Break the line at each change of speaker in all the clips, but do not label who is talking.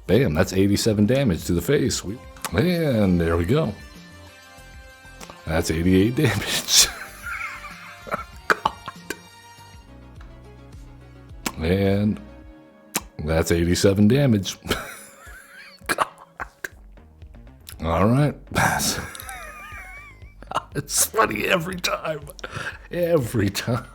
Bam, that's 87 damage to the face. And there we go. That's 88 damage. God. And that's 87 damage. God. All right. It's funny every time. Every time.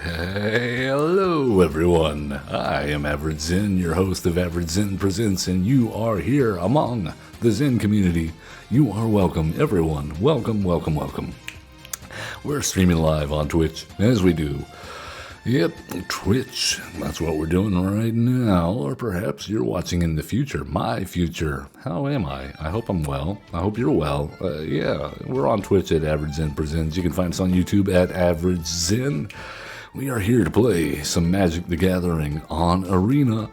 Hey, hello everyone. I am Average Zen, your host of Average Zen Presents, and you are here among the Zen community. You are welcome, everyone. Welcome, welcome, welcome. We're streaming live on Twitch, as we do. Yep, Twitch. That's what we're doing right now. Or perhaps you're watching in the future. My future. How am I? I hope I'm well. I hope you're well. Yeah, we're on Twitch at Average Zen Presents. You can find us on YouTube at Average Zen. We are here to play some Magic the Gathering on Arena.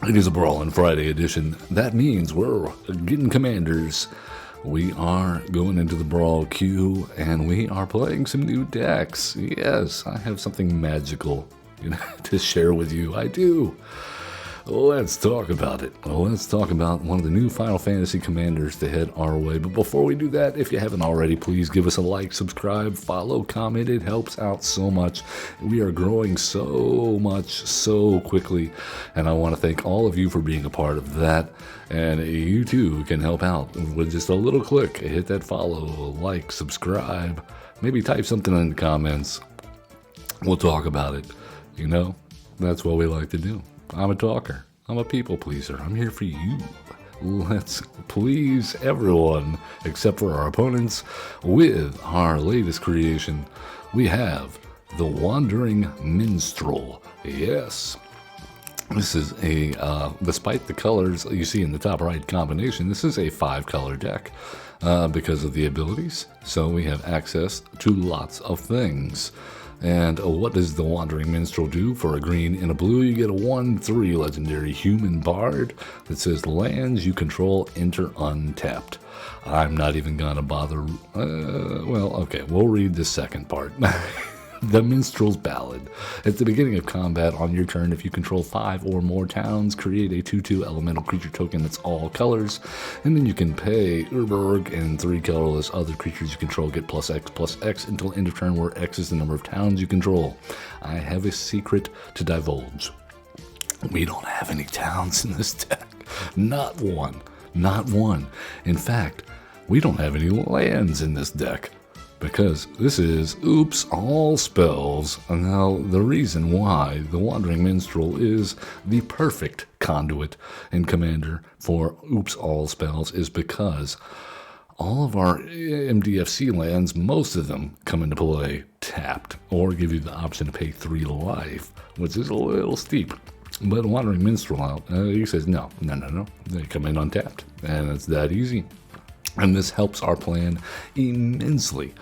It is a Brawlin Friday edition. That means we're getting commanders. We are going into the Brawl queue, and we are playing some new decks. Yes, I have something magical to share with you. I do. Let's talk about it. Let's talk about one of the new Final Fantasy commanders to head our way. But before we do that, if you haven't already, please give us a like, subscribe, follow, comment. It helps out so much. We are growing so much, so quickly. And I want to thank all of you for being a part of that. And you too can help out with just a little click. Hit that follow, like, subscribe. Maybe type something in the comments. We'll talk about it. You know, that's what we like to do. I'm a talker. I'm a people pleaser. I'm here for you. Let's please everyone, except for our opponents, with our latest creation. We have the Wandering Minstrel. Yes. This is a, despite the colors you see in the top right combination, this is a 5-color deck because of the abilities. So we have access to lots of things. And what does the Wandering Minstrel do? For a green and a blue, you get a 1/3 legendary human bard that says lands you control enter untapped. I'm not even gonna bother. Well, okay, we'll read the second part. The Minstrel's Ballad. At the beginning of combat on your turn, if you control 5 or more towns, create a 2/2 elemental creature token that's all colors, and then you can pay Urborg, and 3 colorless other creatures you control get +X until end of turn, where X is the number of towns you control. I have a secret to divulge. We don't have any towns in this deck. Not one. Not one. In fact, we don't have any lands in this deck. Because this is Oops All Spells. Now, the reason why the Wandering Minstrel is the perfect conduit and commander for Oops All Spells is because all of our MDFC lands, most of them come into play tapped, or give you the option to pay 3 life, which is a little steep. But Wandering Minstrel out, he says no, they come in untapped, and it's that easy. And this helps our plan immensely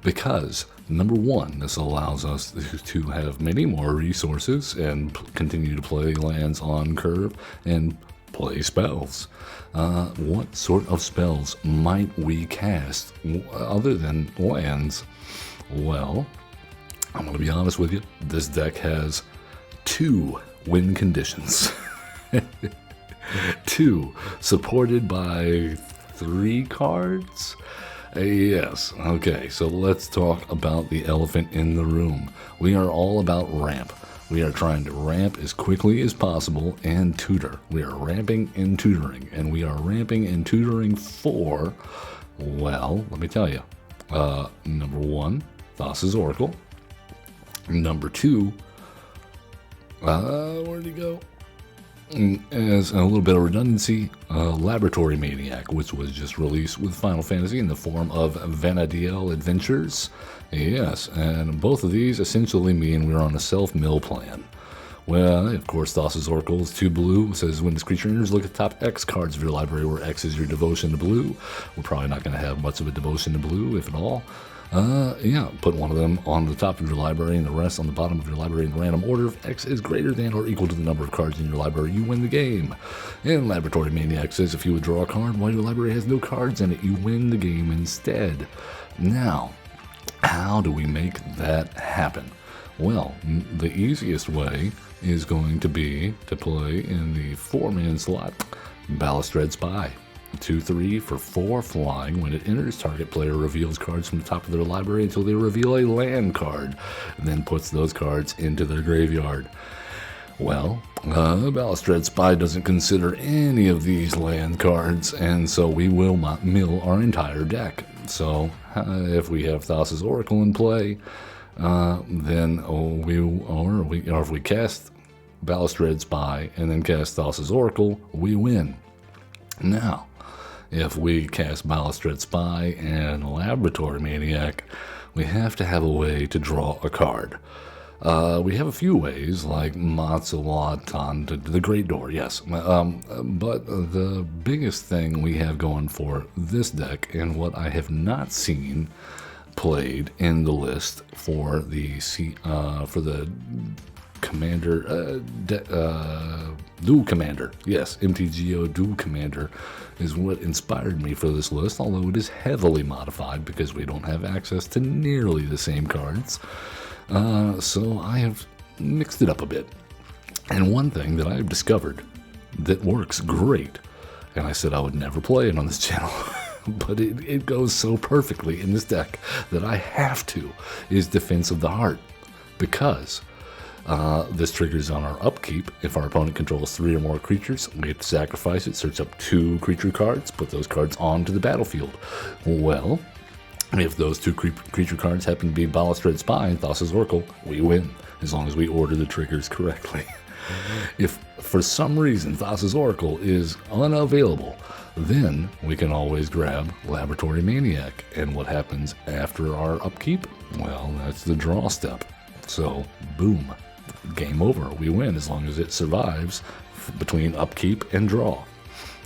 because, number one, this allows us to have many more resources and continue to play lands on curve and play spells. What sort of spells might we cast other than lands? Well, I'm going to be honest with you. This deck has 2 win conditions. 2, supported by 3 cards? Yes. Okay, so let's talk about the elephant in the room. We are all about ramp. We are trying to ramp as quickly as possible and tutor. We are ramping and tutoring, and we are ramping and tutoring for, well, let me tell you. Number 1, Thassa's Oracle. Number 2, where'd he go? As a little bit of redundancy, Laboratory Maniac, which was just released with Final Fantasy in the form of Vanadiel Adventures. Yes, and both of these essentially mean we're on a self-mill plan. Well, of course, Thassa's Oracle is 2 blue. It says when this creature enters, look at the top X cards of your library, where X is your devotion to blue. We're probably not going to have much of a devotion to blue, if at all. Yeah, put one of them on the top of your library and the rest on the bottom of your library in random order. If X is greater than or equal to the number of cards in your library, you win the game. And Laboratory Maniac says if you would draw a card while your library has no cards in it, you win the game instead. Now, how do we make that happen? Well, the easiest way is going to be to play in the 4-man slot Balustred Spy. 2/3 for 4 flying. When it enters, target player reveals cards from the top of their library until they reveal a land card, and then puts those cards into their graveyard. Well, Balustred Spy doesn't consider any of these land cards, and so we will mill our entire deck. So if we have Thassa's Oracle in play, then if we cast Balustred Spy and then cast Thassa's Oracle, we win. Now, if we cast Balustred Spy and Laboratory Maniac, we have to have a way to draw a card. We have a few ways, like Matsuwatan, the Great Door, yes. But the biggest thing we have going for this deck, and what I have not seen played in the list for the Commander, Dual Commander, yes, MTGO Dual Commander is what inspired me for this list, although it is heavily modified because we don't have access to nearly the same cards. So I have mixed it up a bit. And one thing that I have discovered that works great, and I said I would never play it on this channel, but it goes so perfectly in this deck that I have to, is Defense of the Heart. Because this triggers on our upkeep. If our opponent controls 3 or more creatures, we have to sacrifice it, search up 2 creature cards, put those cards onto the battlefield. Well, if those 2 creature cards happen to be Balustred Spy and Thassa's Oracle, we win, as long as we order the triggers correctly. If for some reason Thassa's Oracle is unavailable, then we can always grab Laboratory Maniac. And what happens after our upkeep? Well, that's the draw step. So, boom, game over. We win as long as it survives between upkeep and draw.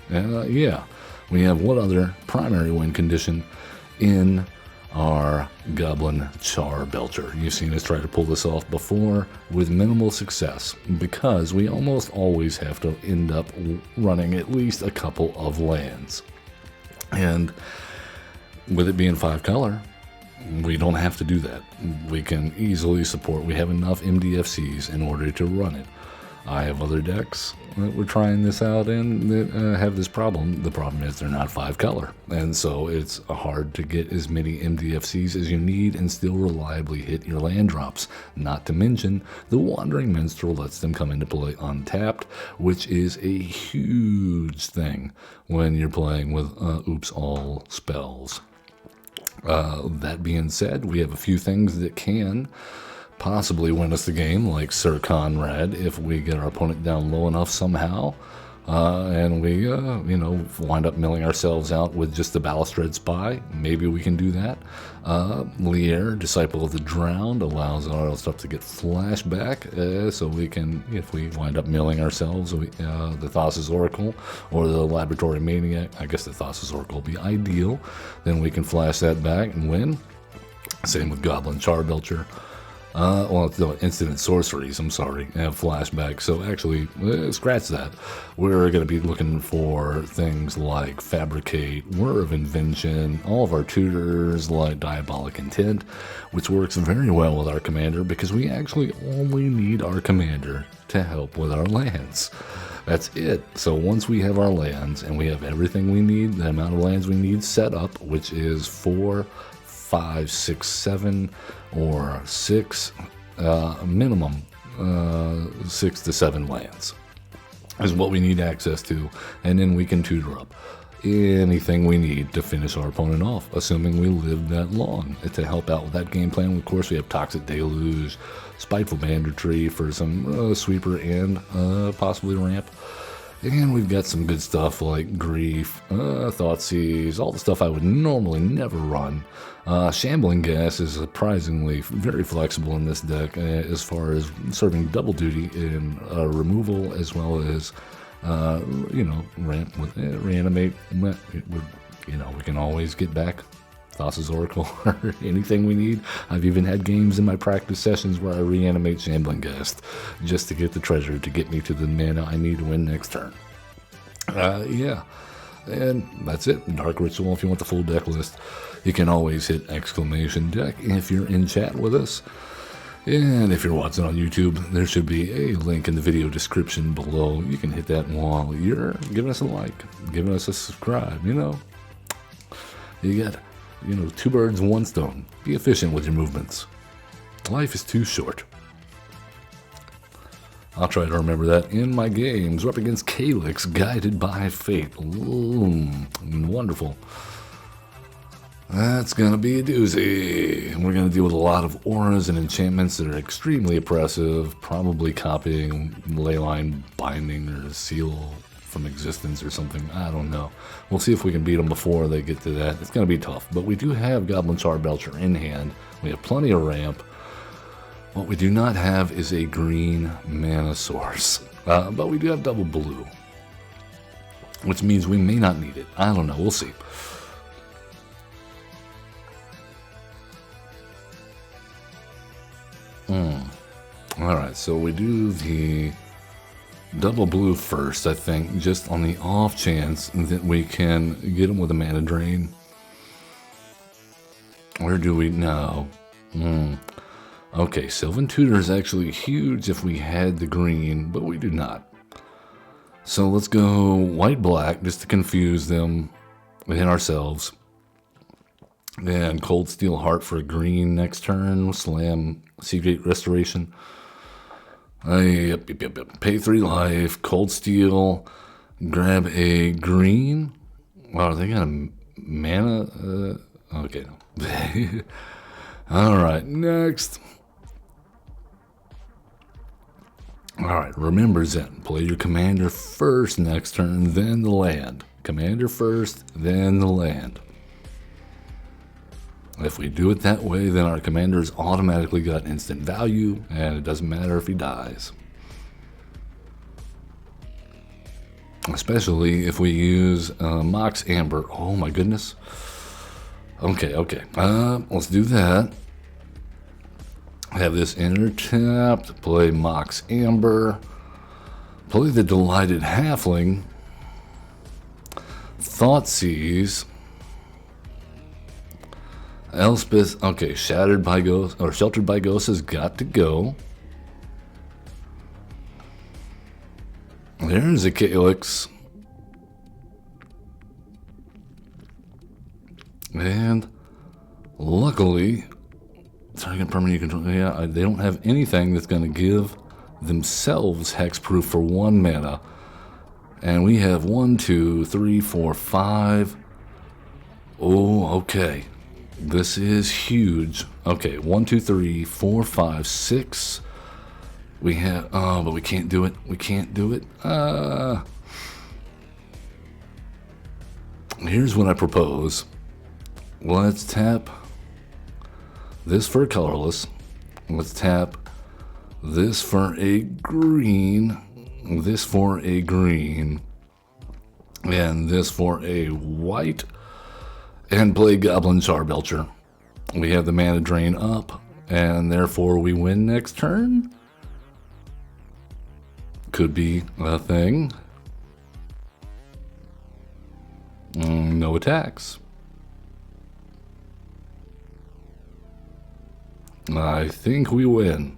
Yeah, we have one other primary win condition in our Goblin Char Belcher. You've seen us try to pull this off before with minimal success, because we almost always have to end up running at least a couple of lands. And with it being 5 color, we don't have to do that. We can easily support. We have enough MDFCs in order to run it. I have other decks that we're trying this out in that have this problem. The problem is they're not 5 color, and so it's hard to get as many MDFCs as you need and still reliably hit your land drops. Not to mention, the Wandering Minstrel lets them come into play untapped, which is a huge thing when you're playing with oops all spells. That being said, we have a few things that can possibly win us the game, like Sir Conrad, if we get our opponent down low enough somehow, and we, wind up milling ourselves out with just the Balustred Spy. Maybe we can do that. Lier, Disciple of the Drowned, allows our stuff to get flashback, so we can, if we wind up milling ourselves, the Thassa's Oracle or the Laboratory Maniac, I guess the Thassa's Oracle will be ideal, then we can flash that back and win. Same with Goblin Charbelcher. Well, it's the instant sorceries, I'm sorry, have flashback. So actually, scratch that. We're going to be looking for things like Fabricate, Whir of Invention, all of our tutors like Diabolic Intent, which works very well with our commander because we actually only need our commander to help with our lands. That's it. So once we have our lands and we have everything we need, the amount of lands we need set up, which is 4, 5, 6, 7, or 6, minimum 6 to 7 lands is what we need access to, and then we can tutor up anything we need to finish our opponent off, assuming we live that long. To help out with that game plan, of course, we have Toxic Deluge, Spiteful Banditry for some sweeper and possibly ramp. And we've got some good stuff like Grief, Thoughtseize, all the stuff I would normally never run. Shambling Gas is surprisingly very flexible in this deck as far as serving double duty in removal as well as, reanimate. We can always get back Thassa's Oracle or anything we need. I've even had games in my practice sessions where I reanimate Shambling Ghast just to get the treasure to get me to the mana I need to win next turn. Yeah, and that's it. Dark Ritual, if you want the full deck list, you can always hit exclamation deck if you're in chat with us. And if you're watching on YouTube, there should be a link in the video description below. You can hit that while you're giving us a like, giving us a subscribe, You got, two birds, one stone. Be efficient with your movements. Life is too short. I'll try to remember that in my games. We're up against Calyx, Guided by Fate. Wonderful. That's going to be a doozy. We're going to deal with a lot of auras and enchantments that are extremely oppressive, probably copying Leyline Binding or Seal from Existence or something. I don't know. We'll see if we can beat them before they get to that. It's going to be tough, but we do have Goblin Charbelcher in hand. We have plenty of ramp. What we do not have is a green mana source, but we do have double blue, which means we may not need it. I don't know. We'll see. Alright, so we do the double blue first, I think, just on the off chance that we can get him with a mana drain. Where do we know? Okay, Sylvan Tutor is actually huge if we had the green, but we do not. So let's go white-black just to confuse them and ourselves. And Cold Steel Heart for a green next turn. Slam Seagate Restoration. Yep. Pay 3 life. Cold Steel. Grab a green. Wow, they got a mana. Okay. Alright, next. Alright, remember Zen. Play your commander first next turn, then the land. Commander first, then the land. If we do it that way, then our commander's automatically got instant value, and it doesn't matter if he dies. Especially if we use Mox Amber. Oh my goodness. Okay. Let's do that. Have this enter tapped. Play Mox Amber. Play the Delighted Halfling. Thoughtseize. Elspeth, okay, Shattered by Ghost, or Sheltered by Ghosts has got to go. There's a Calyx. And luckily, target permanent control, yeah, they don't have anything that's going to give themselves hexproof for 1 mana. And we have 1, 2, 3, 4, 5. Oh, okay. This is huge. Okay, 1, 2, 3, 4, 5, 6. We have, but we can't do it. We can't do it. Here's what I propose. Let's tap this for a colorless. Let's tap this for a green. This for a green. And this for a white. And play Goblin Charbelcher. We have the mana drain up, and therefore we win next turn. Could be a thing. No attacks. I think we win.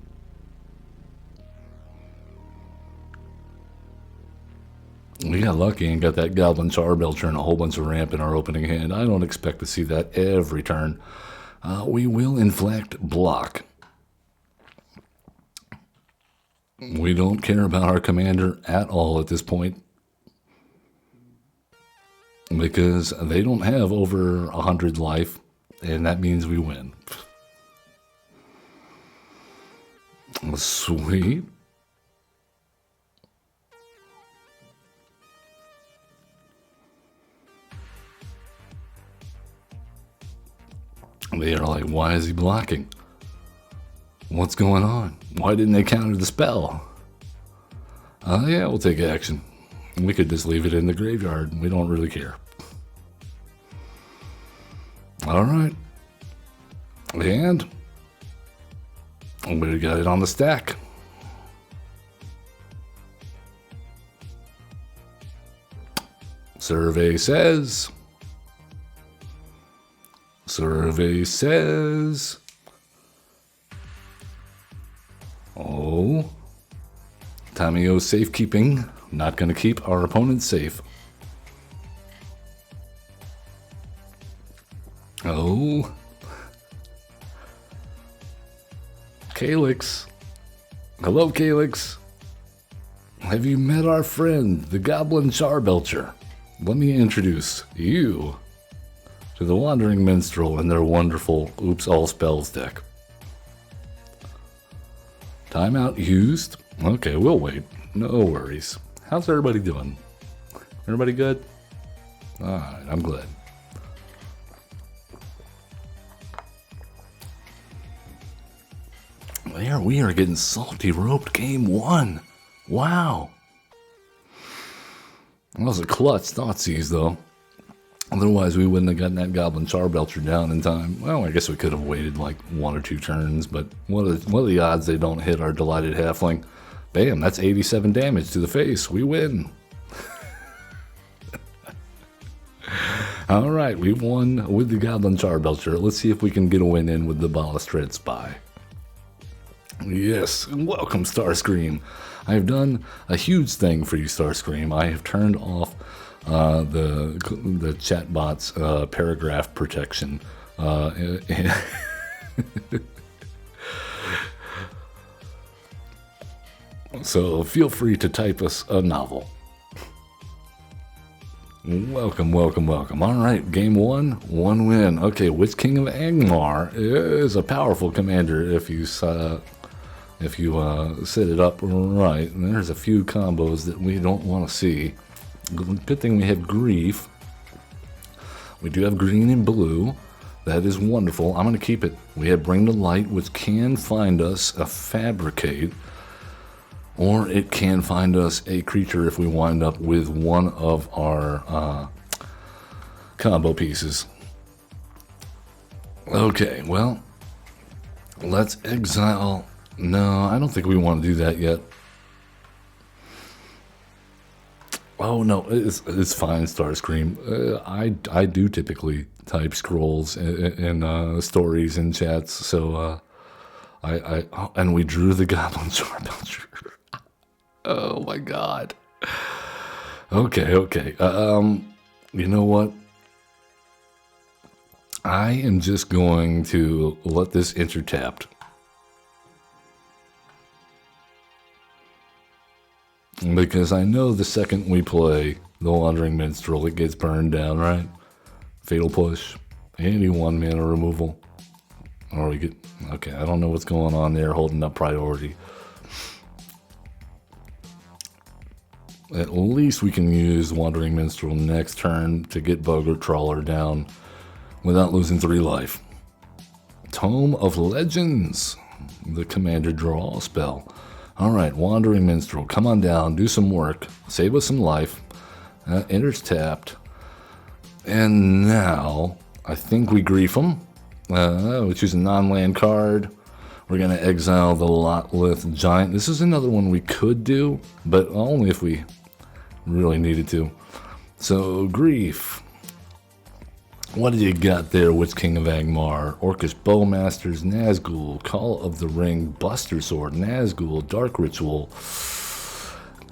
We got lucky and got that Goblin Charbelcher and a whole bunch of ramp in our opening hand. I don't expect to see that every turn. We will inflict block. We don't care about our commander at all at this point, because they don't have over 100 life, and that means we win. Sweet. They are like, why is he blocking? What's going on? Why didn't they counter the spell? Yeah, we'll take action. We could just leave it in the graveyard. We don't really care. Alright. And we got it on the stack. Survey says. Survey says. Oh. MTGO safekeeping. Not going to keep our opponents safe. Oh. Calyx. Hello, Calyx. Have you met our friend, the Goblin Charbelcher? Let me introduce you to the Wandering Minstrel and their wonderful Oops All Spells deck. Timeout used. Okay, we'll wait. No worries. How's everybody doing? Everybody good? Alright, I'm glad. There we are getting salty roped game one. Wow. That was a clutch Thoughtseize though. Otherwise we wouldn't have gotten that Goblin Charbelcher down in time. Well, I guess we could have waited like 1 or 2 turns, but what are the odds they don't hit our Delighted Halfling? Bam, that's 87 damage to the face. We win. Alright, we've won with the Goblin Charbelcher. Let's see if we can get a win in with the Balustrade Spy. Yes, welcome Starscream. I have done a huge thing for you, Starscream. I have turned off the chatbot's paragraph protection. So feel free to type us a novel. Welcome, welcome, welcome. All right, game one, 1 win. Okay, Witch King of Angmar is a powerful commander if you set it up right. And there's a few combos that we don't want to see. Good thing we have Grief. We do have green and blue. That is wonderful. I'm going to keep it. We have Bring to Light, which can find us a Fabricate. Or it can find us a creature if we wind up with one of our combo pieces. Okay, well, let's exile. No, I don't think we want to do that yet. Oh no, it's fine, Starscream. I do typically type scrolls in stories and chats, so and we drew the Goblin Charbelcher. Oh my god. Okay. You know what? I am just going to let this enter tapped. Because I know the second we play the Wandering Minstrel, it gets burned down, right? Fatal Push. Any 1-mana removal. Or we get... Okay, I don't know what's going on there, holding up priority. At least we can use Wandering Minstrel next turn to get Boggart Trawler down without losing 3 life. Tome of Legends. The Commander Draw spell. Alright, Wandering Minstrel, come on down, do some work, save us some life. Enters tapped. And now, I think we grief him. We choose a non-land card. We're going to exile the Lotlith Giant. This is another one we could do, but only if we really needed to. So, grief. What do you got there, Witch King of Angmar? Orcish Bowmasters, Nazgul, Call of the Ring, Buster Sword, Nazgul, Dark Ritual.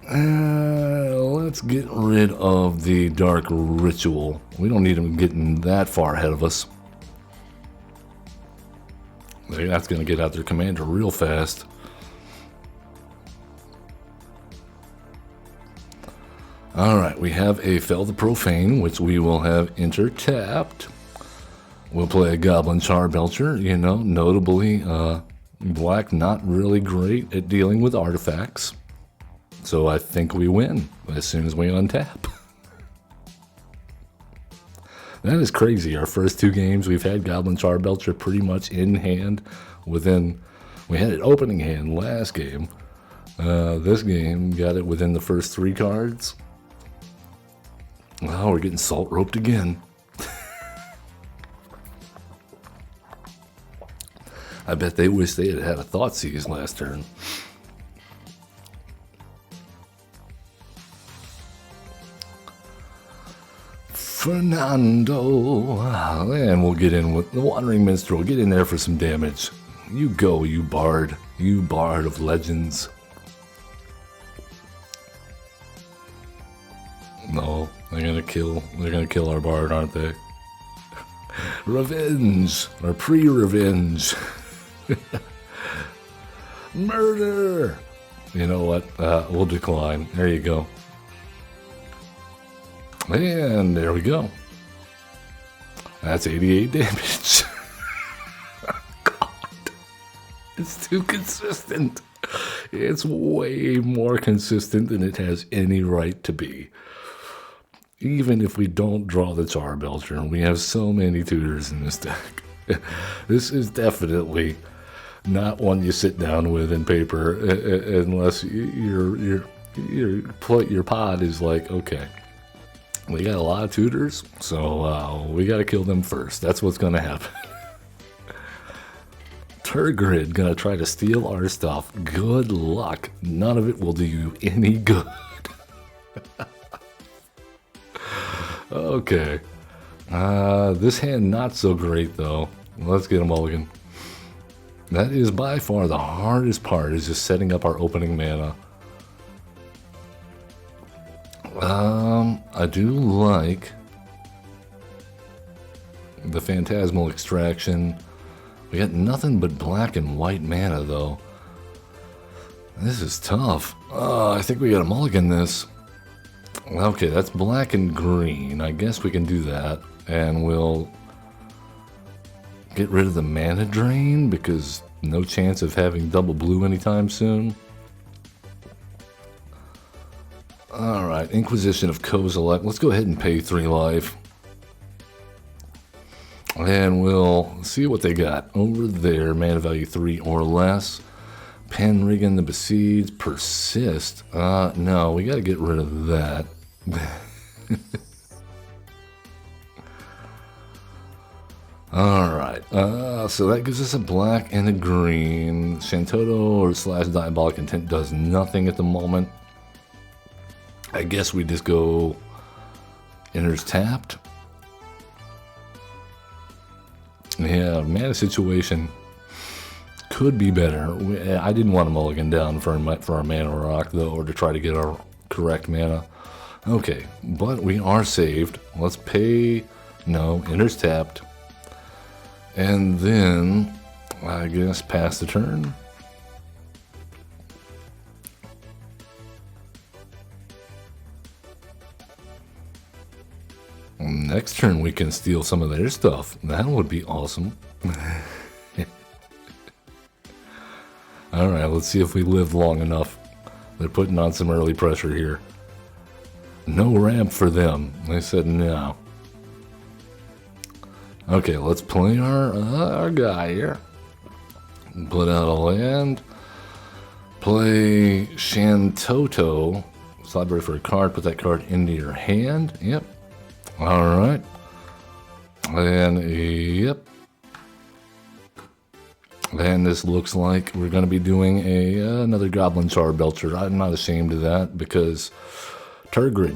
Let's get rid of the Dark Ritual. We don't need him getting that far ahead of us. That's going to get out their commander real fast. Alright, we have a Fell the Profane, which we will have enter tapped. We'll play a Goblin Charbelcher, you know, notably black not really great at dealing with artifacts. So I think we win as soon as we untap. That is crazy. Our first 2 games, we've had Goblin Charbelcher pretty much in hand within... We had it opening hand last game. This game, got it within the first 3 cards. Oh, we're getting salt roped again. I bet they wish they had had a Thoughtseize last turn. Fernando. And we'll get in with the Wandering Minstrel. Get in there for some damage. You go, you bard. You bard of legends. No, they're gonna kill our bard, aren't they? Revenge! Or pre-revenge! Murder! You know what? We'll decline. There you go. And there we go. That's 88 damage. God. It's too consistent. It's way more consistent than it has any right to be. Even if we don't draw the Charbelcher, we have so many tutors in this deck. This is definitely not one you sit down with in paper unless your pod is like, okay, we got a lot of tutors, so we got to kill them first. That's what's going to happen. Turgrid going to try to steal our stuff. Good luck. None of it will do you any good. Okay. This hand not so great though. Let's get a mulligan. That is by far the hardest part, is just setting up our opening mana. I do like the Phantasmal Extraction. We got nothing but black and white mana though. This is tough. I think we gotta mulligan this. Okay, that's black and green. I guess we can do that. And we'll get rid of the mana drain because no chance of having double blue anytime soon. Alright, Inquisition of Kozilek. Let's go ahead and pay 3 life. And we'll see what they got over there. Mana value 3 or less. Penrigan the Besieged. Persist. No, we gotta get rid of that. Alright, so that gives us a black and a green. Shantoto or / Diabolic Intent does nothing at the moment. I guess we just go enters tapped. Yeah, mana situation could be better. I didn't want to mulligan down for our mana rock though, or to try to get our correct mana. Okay, but we are saved. Let's pay. No, enters tapped. And then, I guess, pass the turn. Next turn we can steal some of their stuff. That would be awesome. Alright, let's see if we live long enough. They're putting on some early pressure here. No ramp for them. They said no. Okay, let's play our guy here. Put out a land. Play Shantoto. Library for a card. Put that card into your hand. Yep. Alright. And, yep. And this looks like we're going to be doing another Goblin Charbelcher. I'm not ashamed of that because Turgrid.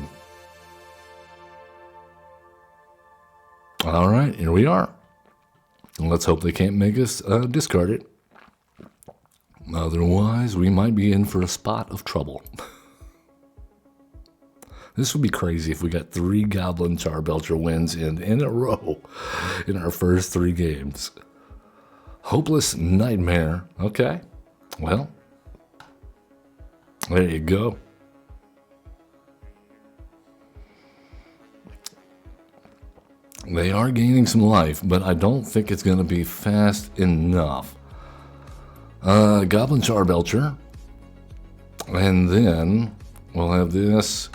Alright, here we are. Let's hope they can't make us discard it. Otherwise, we might be in for a spot of trouble. This would be crazy if we got 3 Goblin Charbelcher wins in a row in our first 3 games. Hopeless Nightmare. Okay. Well, there you go. They are gaining some life, but I don't think it's going to be fast enough. Goblin Charbelcher. And then we'll have this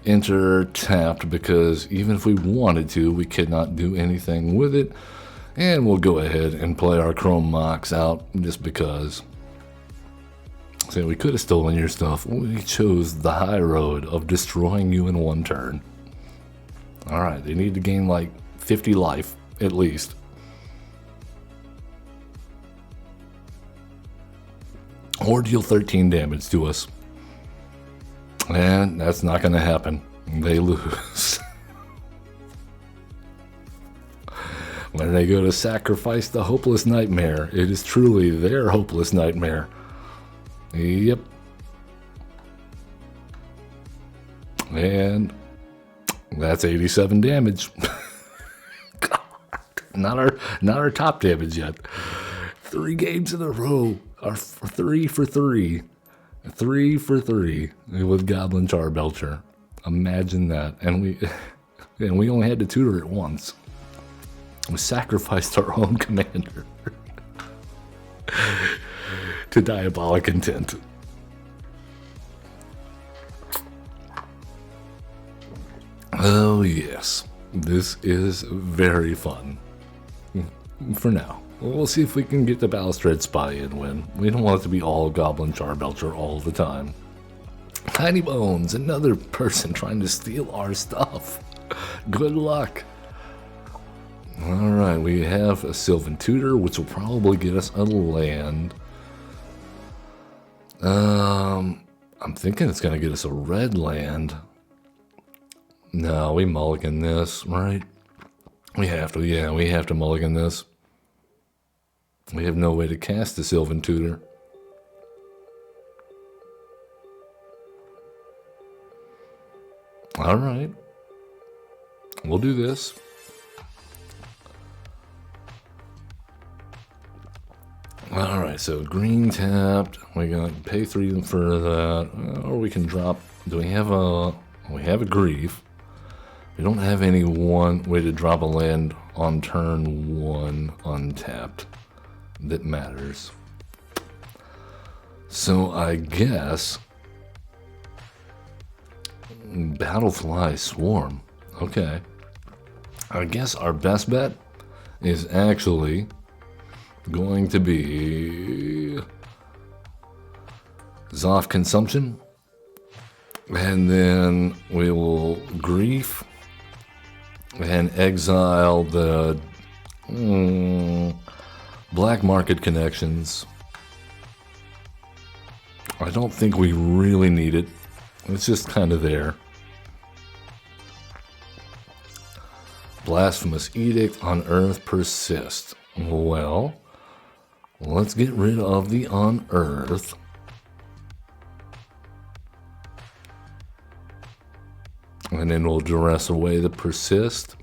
enter tapped because even if we wanted to, we could not do anything with it. And we'll go ahead and play our Chrome Mox out just because. So we could have stolen your stuff. We chose the high road of destroying you in one turn. Alright, they need to gain like 50 life at least. Or deal 13 damage to us. And that's not going to happen. They lose. When they go to sacrifice the hopeless nightmare, it is truly their hopeless nightmare. Yep. And that's 87 damage. Not our top damage yet. 3 games in a row. Our 3 for 3. 3 for 3 with Goblin Charbelcher. Imagine that. And we only had to tutor it once. We sacrificed our own commander to diabolic intent. Oh yes, this is very fun. For now. We'll see if we can get the Balustrade Spy in win. We don't want it to be all Goblin Charbelcher all the time. Tiny Bones, another person trying to steal our stuff. Good luck. Alright, we have a Sylvan Tutor, which will probably get us a land. I'm thinking it's going to get us a red land. No, we mulligan this, right? We have to, yeah, we have to mulligan this. We have no way to cast the Sylvan Tutor. Alright. We'll do this. Alright, so green tapped. We got to pay 3 for that. Or we can drop. Do we have a. We have a Grief. We don't have any one way to drop a land on turn 1 untapped that matters. So I guess Battlefly Swarm. Okay. I guess our best bet is actually going to be Zoff Consumption. And then we will Grief and exile the Black Market Connections. I don't think we really need it. It's just kind of there. Blasphemous Edict on Earth persist. Well, let's get rid of the on Earth. And then we'll duress away the persist.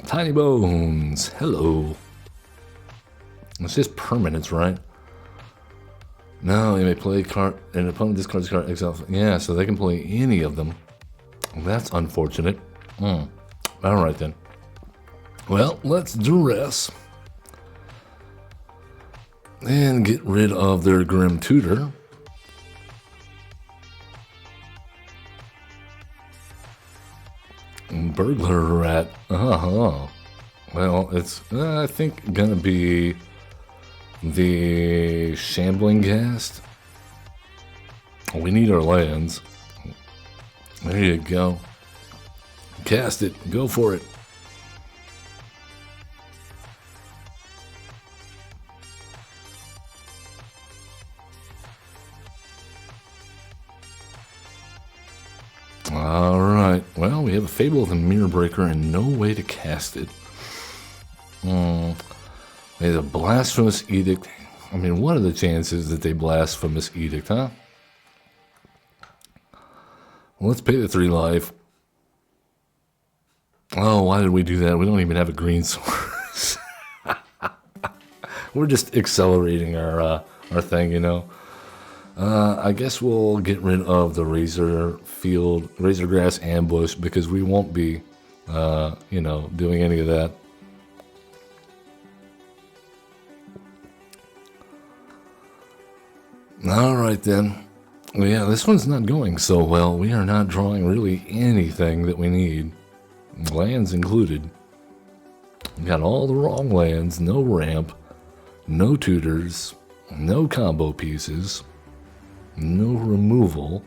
Tiny Bones, hello. It's just permanence, right? No, you may play card, an opponent discards card, exile. Yeah, so they can play any of them. That's unfortunate. Alright then. Well, let's duress. And get rid of their Grim Tutor. Burglar Rat. Well, it's, I think, gonna be the Shambling Ghast. We need our lands. There you go. Cast it. Go for it. Alright, well, we have a Fable of the Mirror Breaker and no way to cast it. There's a Blasphemous Edict. I mean, what are the chances that they Blasphemous Edict, huh? Well, let's pay the 3 life. Oh, why did we do that? We don't even have a green source. We're just accelerating our thing, you know. I guess we'll get rid of the Razor Grass Ambush because we won't be, you know, doing any of that. Alright then. Well, yeah, this one's not going so well. We are not drawing really anything that we need. Lands included. We got all the wrong lands, no ramp, no tutors, no combo pieces, no removal.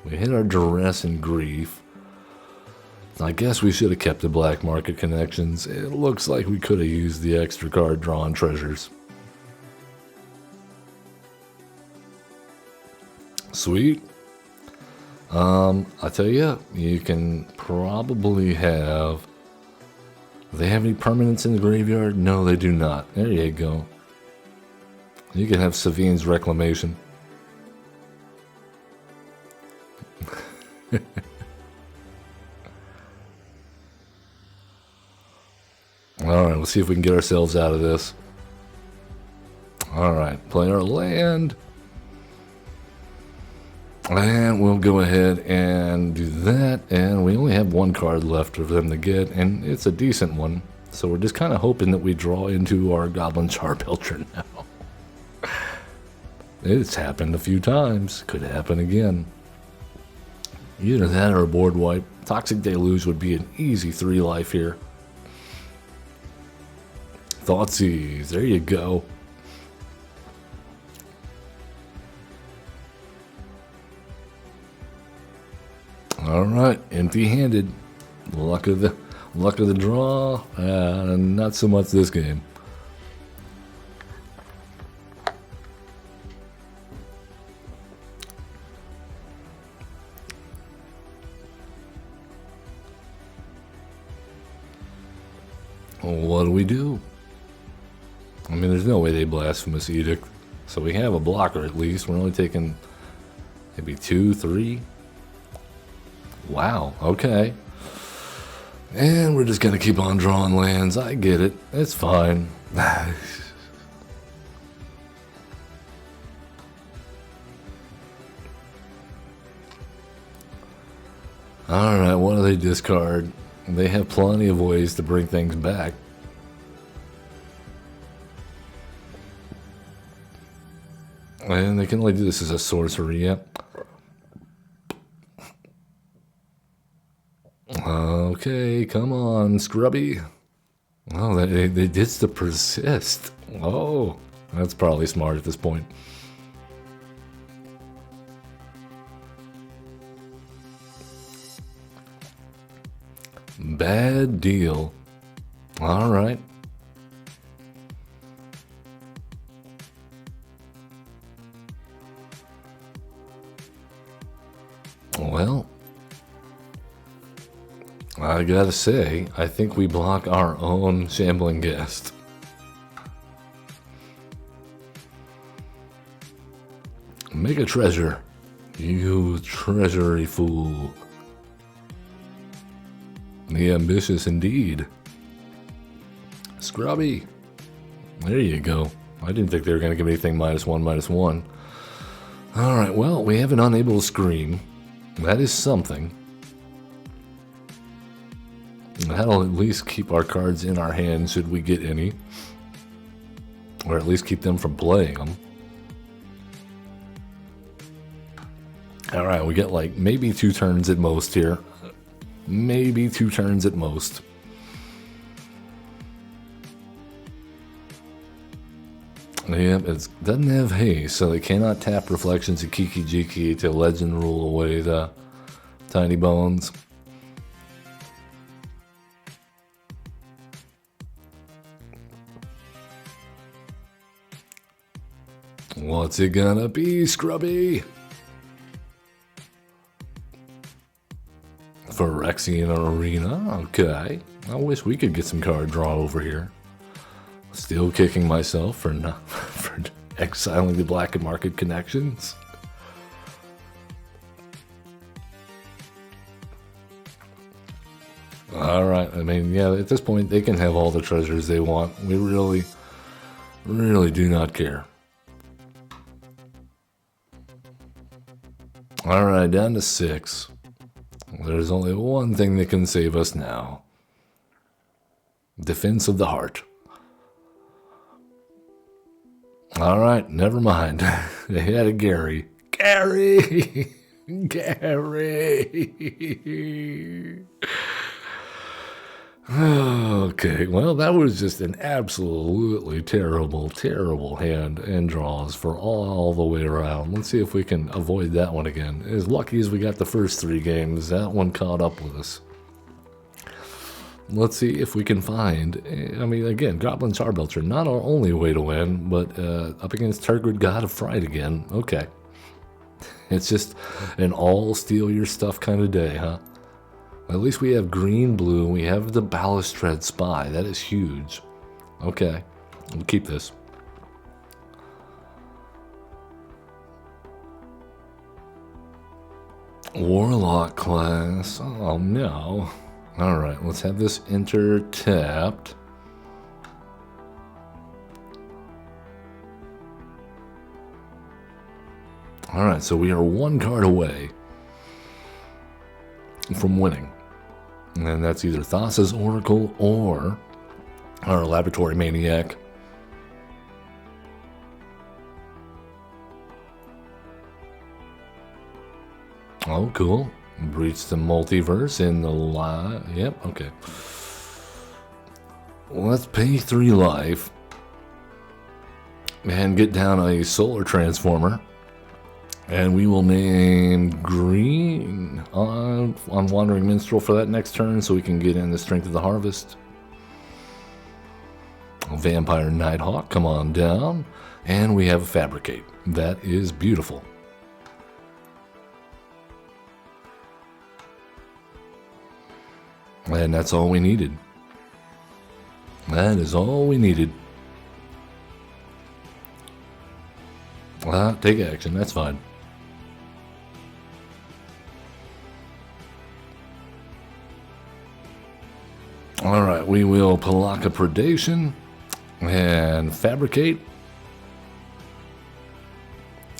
We hit our duress and grief. I guess we should have kept the black market connections. It looks like we could have used the extra card drawn treasures. Sweet. I tell you, you can probably have... Do they have any permanents in the graveyard? No, they do not. There you go. You can have Savine's Reclamation. Alright, let's see if we can get ourselves out of this. Alright, play our land. And we'll go ahead and do that. And we only have one card left for them to get, and it's a decent one. So we're just kind of hoping that we draw into our Goblin Charbelcher now. It's happened a few times. Could happen again. Either that or a board wipe. Toxic Deluge would be an easy 3 life here. Thoughtseize, there you go. All right, empty-handed. Luck of the draw. Not so much this game. What do? I mean, there's no way they Blasphemous Edict. So we have a blocker at least. We're only taking maybe 2, 3. Wow, okay. And we're just gonna keep on drawing lands. I get it. It's fine. Alright, what do they discard? They have plenty of ways to bring things back. And they can only do this as a sorcery, yep. Okay, come on, Scrubby. Oh, they did the persist. Oh, that's probably smart at this point. Bad deal. All right. Well, I gotta say, I think we block our own Shambling Guest. Make a treasure, you treasury fool. The ambitious indeed. Scrubby. There you go. I didn't think they were going to give anything -1/-1. Alright, well, we have an unable to scream. That is something. That'll at least keep our cards in our hand should we get any. Or at least keep them from playing them. Alright, we get like maybe 2 turns at most here. Maybe 2 turns at most. Yep, it doesn't have haste, so they cannot tap Reflections of Kiki Jiki to Legend rule away the Tiny Bones. What's it gonna be, Scrubby? Phyrexian Arena, okay. I wish we could get some card draw over here. Still kicking myself for not for exiling the black market connections. Alright, I mean, yeah, at this point they can have all the treasures they want. We really do not care. Alright, down to 6. There's only one thing that can save us now. Defense of the Heart. Alright, never mind. They had a Gary. Gary! Gary! Okay, well, that was just an absolutely terrible, terrible hand and draws for all the way around. Let's see if we can avoid that one again. As lucky as we got the first 3 games, that one caught up with us. Let's see if we can find, I mean, again, Goblin Charbelcher, not our only way to win, but up against Turgid God of Fright again. Okay. It's just an all steal your stuff kind of day, huh? At least we have green, blue, we have the Balustrade Spy. That is huge. Okay, we'll keep this. Warlock class. Oh no. Alright, let's have this enter tapped. Alright, so we are 1 card away from winning. And that's either Thassa's Oracle or our Laboratory Maniac. Oh, cool. Breach the multiverse in the Yep, okay. Let's pay 3 life and get down a Solar Transformer. And we will name green on Wandering Minstrel for that next turn so we can get in the Strength of the Harvest. Vampire Nighthawk, come on down. And we have a Fabricate. That is beautiful. And that's all we needed. That is all we needed. Take action, that's fine. Alright, we will Palaka Predation and Fabricate.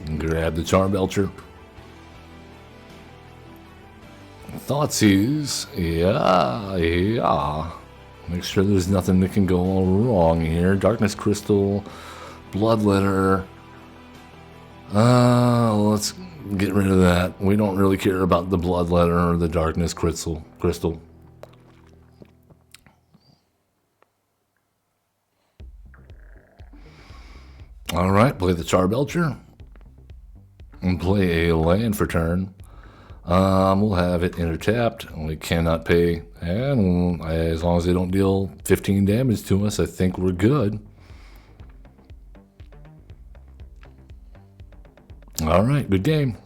And grab the Charbelcher. Thoughtseize. Yeah. Make sure there's nothing that can go all wrong here. Darkness Crystal. Bloodletter. Let's get rid of that. We don't really care about the Bloodletter or the Darkness Crystal. Alright, play the Charbelcher. And play a land for turn. We'll have it intertapped. We cannot pay. And as long as they don't deal 15 damage to us, I think we're good. Alright, good game.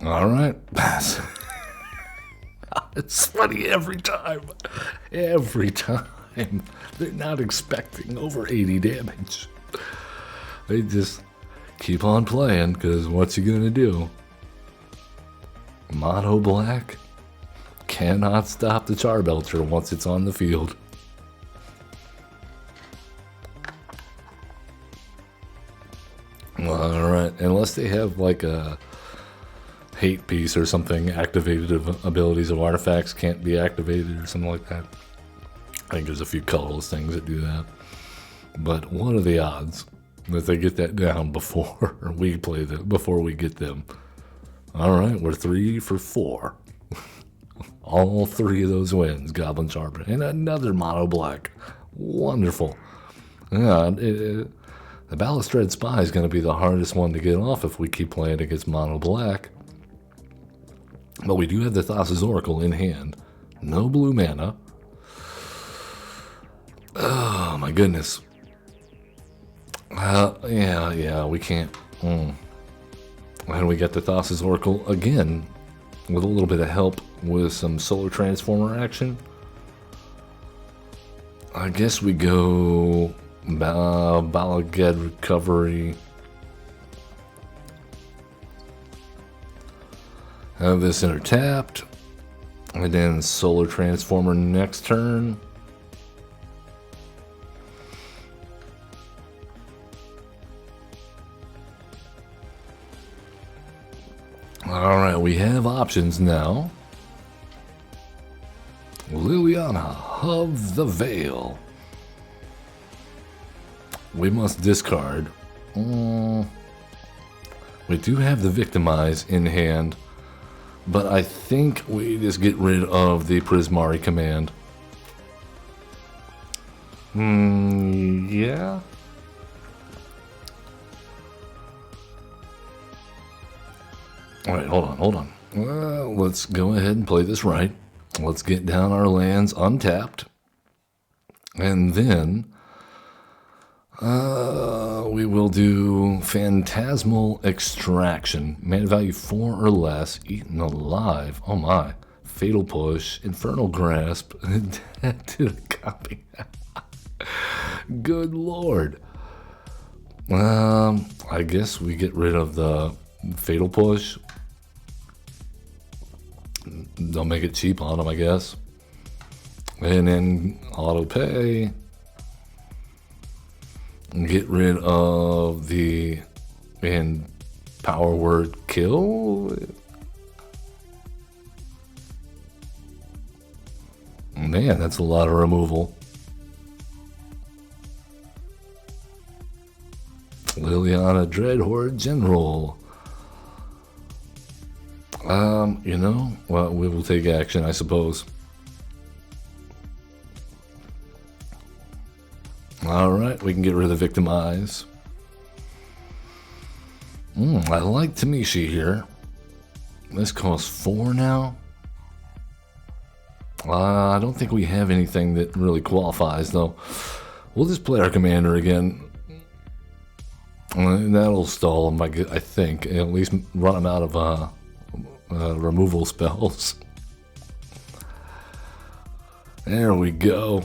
Alright. It's funny every time. Every time. They're not expecting over 80 damage. They just keep on playing, because what's he gonna do? Mono Black cannot stop the Charbelcher once it's on the field. Alright, unless they have like a hate piece or something activated of abilities of artifacts can't be activated or something like that. I think there's a few colorless things that do that. But what are the odds that they get that down before we play them, before we get them? Alright, we're 3 for 4. All 3 of those wins, Goblin Charbelcher. And another Mono Black. Wonderful. Yeah, the Balustrade Spy is going to be the hardest one to get off if we keep playing against Mono Black. But we do have the Thassa's Oracle in hand. No blue mana. Oh my goodness. Yeah, we can't. And we got the Thassa's Oracle again with a little bit of help with some Solar Transformer action. I guess we go Balagad Recovery. Have this intertapped. And then Solar Transformer next turn. Alright, we have options now. Liliana of the Veil. we must discard. We do have the Victimize in hand, but I think we just get rid of the Prismari command. Yeah. Alright, hold on. Well, let's go ahead and play this right. Let's get down our lands untapped. And then we will do Phantasmal Extraction. Mana value 4 or less. Eaten alive. Oh my. Fatal Push. Infernal Grasp. Dead to the copy. Good lord. I guess we get rid of the Fatal Push. Don't make it cheap on them, I guess. And then auto pay. Get rid of the power word kill. Man, that's a lot of removal. Liliana Dreadhorde General. You know, well, we will take action, I suppose. Alright, we can get rid of the Victimize. I like Tamishi here. This costs 4 now. I don't think we have anything that really qualifies, though. We'll just play our commander again. That'll stall him, I think. At least run him out of removal spells. There we go.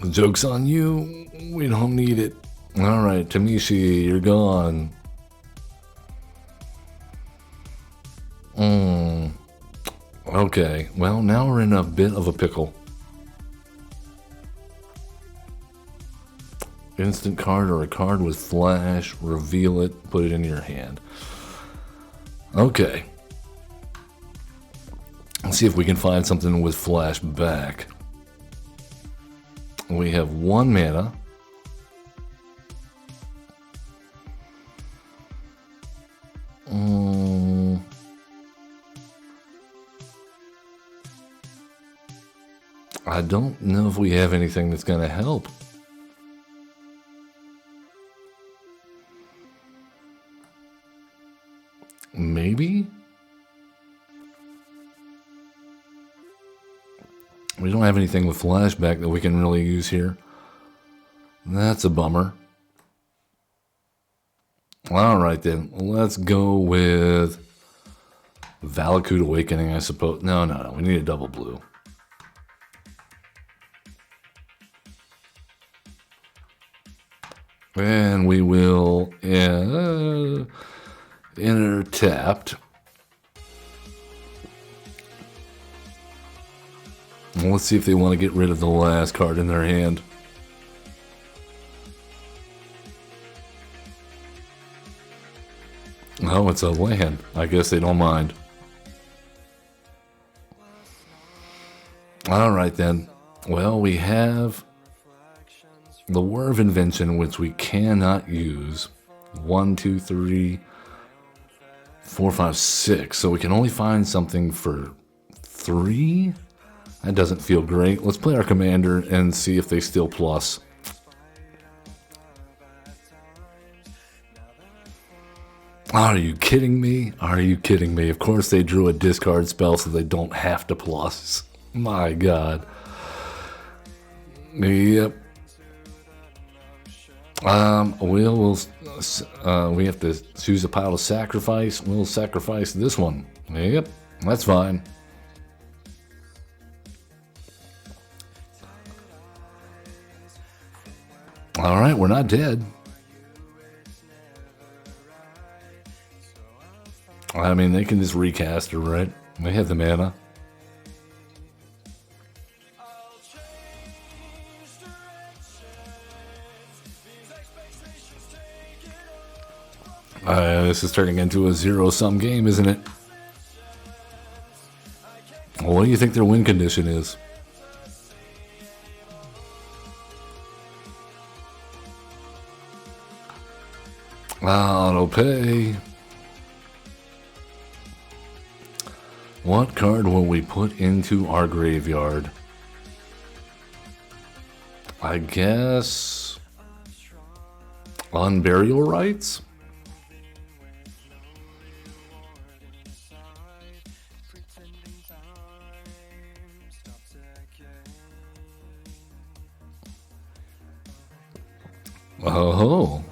The joke's on you. We don't need it. Alright, Tamishi, you're gone. Okay, well, now we're in a bit of a pickle. Instant card or a card with flash, reveal it, put it in your hand. Okay. Let's see if we can find something with flash back. We have 1 mana. I don't know if we have anything that's going to help. Maybe? We don't have anything with flashback that we can really use here. That's a bummer. Alright then, let's go with Valakut Awakening, I suppose. No, we need a double blue. And we will enter tapped. Let's see if they want to get rid of the last card in their hand. Oh, it's a land. I guess they don't mind. Alright then. Well, we have the War of Invention, which we cannot use. 1, 2, 3, 4, 5, 6. So we can only find something for 3? That doesn't feel great. Let's play our commander and see if they steal plus. Are you kidding me? Are you kidding me? Of course they drew a discard spell so they don't have to plus. My god. Yep. We have to choose a pile to sacrifice. We'll sacrifice this one. Yep, that's fine. Alright, we're not dead. I mean, they can just recast her, right? They have the mana. This is turning into a zero-sum game, isn't it? Well, what do you think their win condition is? Auto pay. What card will we put into our graveyard? I guess Unburial Rites? Oh.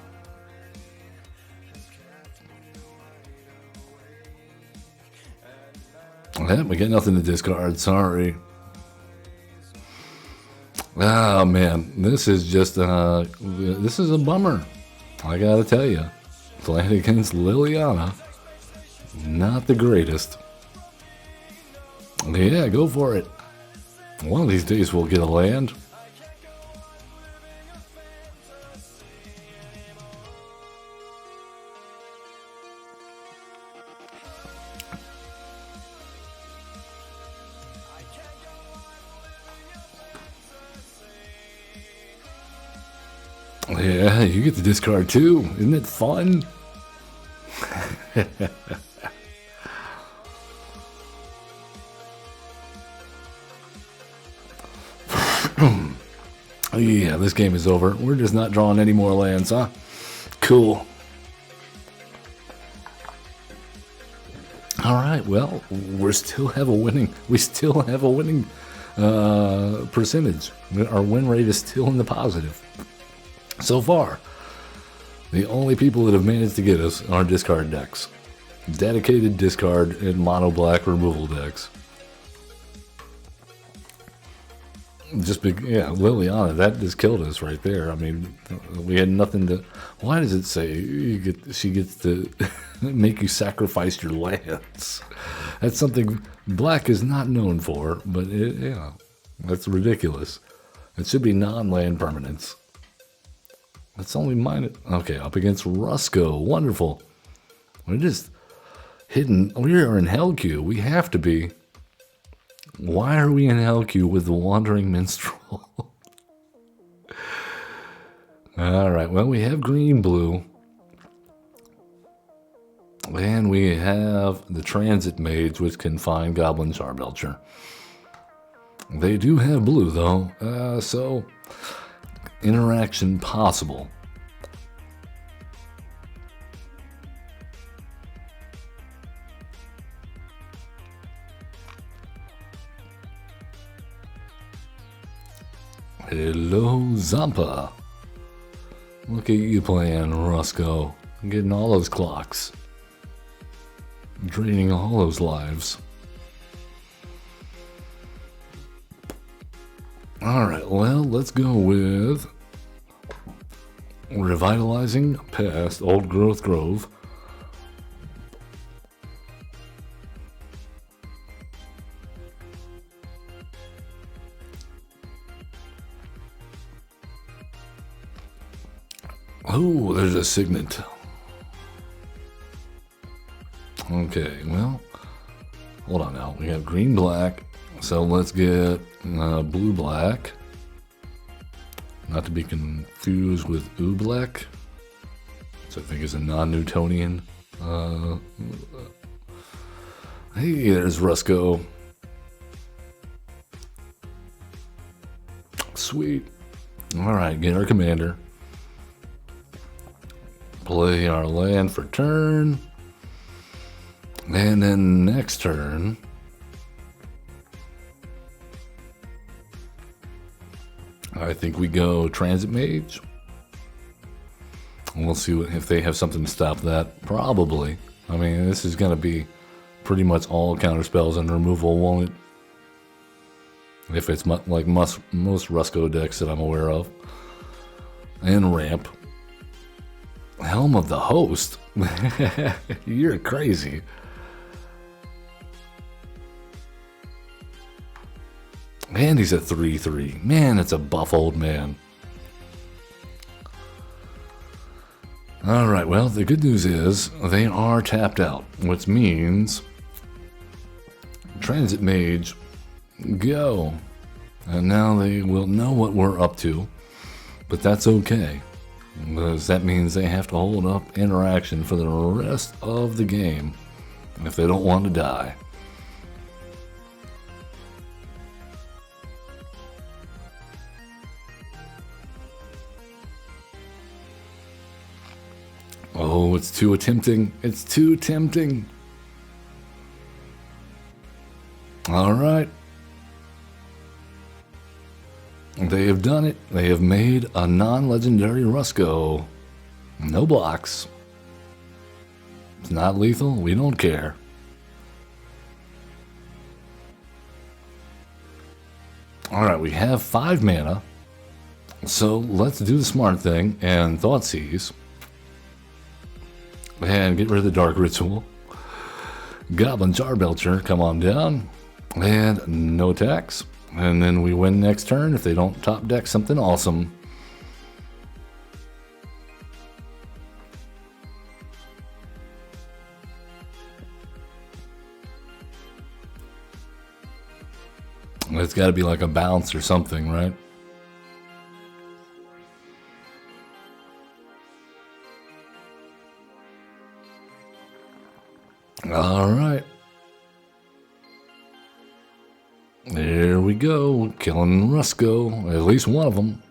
Yeah, we get nothing to discard, sorry. Ah, man, this is just, this is a bummer. I gotta tell you. Playing against Liliana, not the greatest. Yeah, go for it. One of these days we'll get a land. Yeah, you get the discard too. Isn't it fun? Yeah, this game is over. We're just not drawing any more lands, huh? Cool. All right, well, we still have a winning percentage. Our win rate is still in the positive. So far, the only people that have managed to get us are discard decks. Dedicated discard and mono black removal decks. Yeah, Liliana, that just killed us right there. I mean, we had nothing to. Why does it say she gets to make you sacrifice your lands? That's something black is not known for, but yeah, that's ridiculous. It should be non-land permanents. It's only mine. Okay, up against Rusco. Wonderful. We're just hidden. We are in Hell Queue. We have to be. Why are we in Hell Queue with the Wandering Minstrel? All right. Well, we have green, blue. And we have the Transit Mage, which can find Goblin Charbelcher. They do have blue, though. So... interaction possible. Hello, Zampa. Look at you playing, Rusco. Getting all those clocks. Draining all those lives. Alright, well, let's go with Revitalizing past Old Growth Grove. Oh, there's a Signet. Okay, well, hold on now. We have green, black. So let's get blue, black. Not to be confused with Oobleck, which I think is a non-Newtonian. Hey, there's Rusco. Sweet. Alright, get our commander. Play our land for turn. And then next turn, I think we go Transit Mage. And we'll see if they have something to stop that. Probably. I mean, this is going to be pretty much all counter spells and removal, won't it? If it's like most Rusco decks that I'm aware of. And ramp. Helm of the Host? You're crazy. And he's a 3/3. Man, it's a buff old man. Alright, well, the good news is they are tapped out, which means Transit Mage, go. And now they will know what we're up to, but that's okay. because that means they have to hold up interaction for the rest of the game if they don't want to die. Oh, it's too tempting. It's too tempting. All right. They have done it. They have made a non-legendary Rusco. No blocks. It's not lethal. We don't care. All right, we have 5 mana. So let's do the smart thing and Thoughtseize. And get rid of the Dark Ritual. Goblin Charbelcher, come on down. And no attacks. And then we win next turn if they don't top deck something awesome. It's got to be like a bounce or something, right? All right. There we go. Killing Rusco. At least one of them.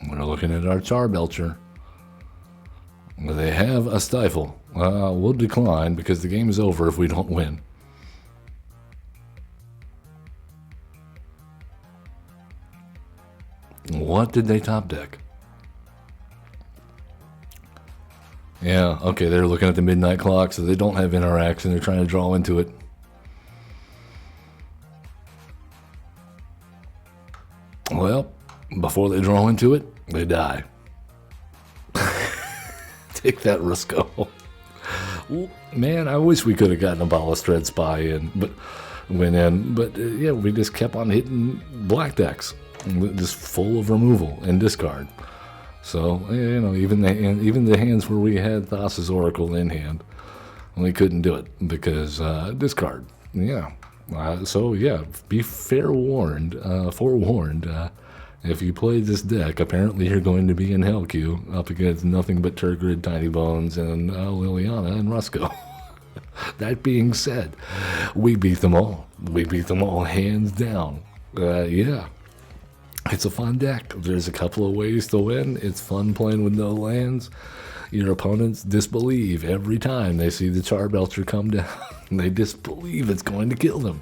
We're looking at our Charbelcher. They have a Stifle. We'll decline because the game is over if we don't win. What did they top deck? Yeah, okay, they're looking at the midnight clock, so they don't have interaction. They're trying to draw into it. Well, before they draw into it, they die. Take that, Rusco. Man, I wish we could have gotten a Balustrade Spy in, but yeah, we just kept on hitting black decks, just full of removal and discard. So, you know, even the hands where we had Thassa's Oracle in hand, we couldn't do it because discard. Yeah. So, yeah, be forewarned. If you play this deck, apparently you're going to be in Hell Queue up against nothing but Turgid, Tiny Bones, and Liliana and Rusco. That being said, we beat them all. We beat them all hands down. Yeah. It's a fun deck. There's a couple of ways to win. It's fun playing with no lands. Your opponents disbelieve every time they see the Charbelcher come down. They disbelieve it's going to kill them.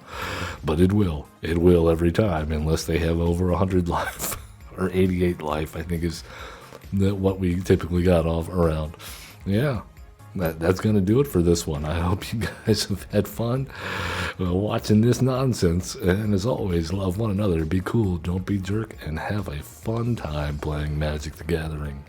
But it will. It will every time, unless they have over 100 life. Or 88 life, I think is what we typically got off around. Yeah. That's going to do it for this one. I hope you guys have had fun watching this nonsense. And as always, love one another, be cool, don't be jerk, and have a fun time playing Magic the Gathering.